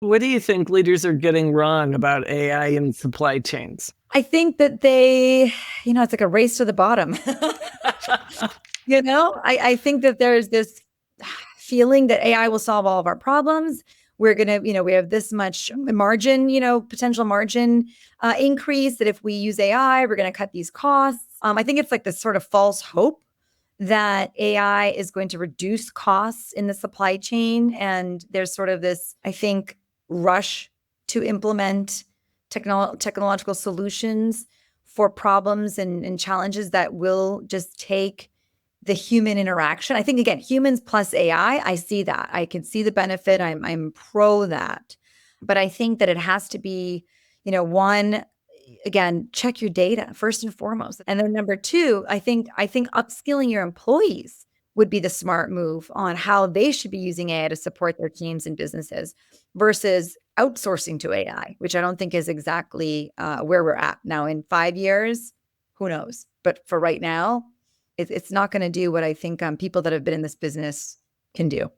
What do you think leaders are getting wrong about AI in supply chains? I think that it's like a race to the bottom. I think that there's this feeling that AI will solve all of our problems. We're going to, we have this much margin, potential margin increase that if we use AI, we're going to cut these costs. I think it's like this sort of false hope that AI is going to reduce costs in the supply chain. And there's sort of this, I think, rush to implement technological solutions for problems and challenges that will just take the human interaction. I think, again, humans plus AI, I see that. I can see the benefit. I'm pro that. But I think that it has to be, one, again, check your data first and foremost. And then number two, I think upskilling your employees would be the smart move on how they should be using AI to support their teams and businesses versus outsourcing to AI, which I don't think is exactly where we're at now. In 5 years, who knows? But for right now, it's not going to do what I think people that have been in this business can do.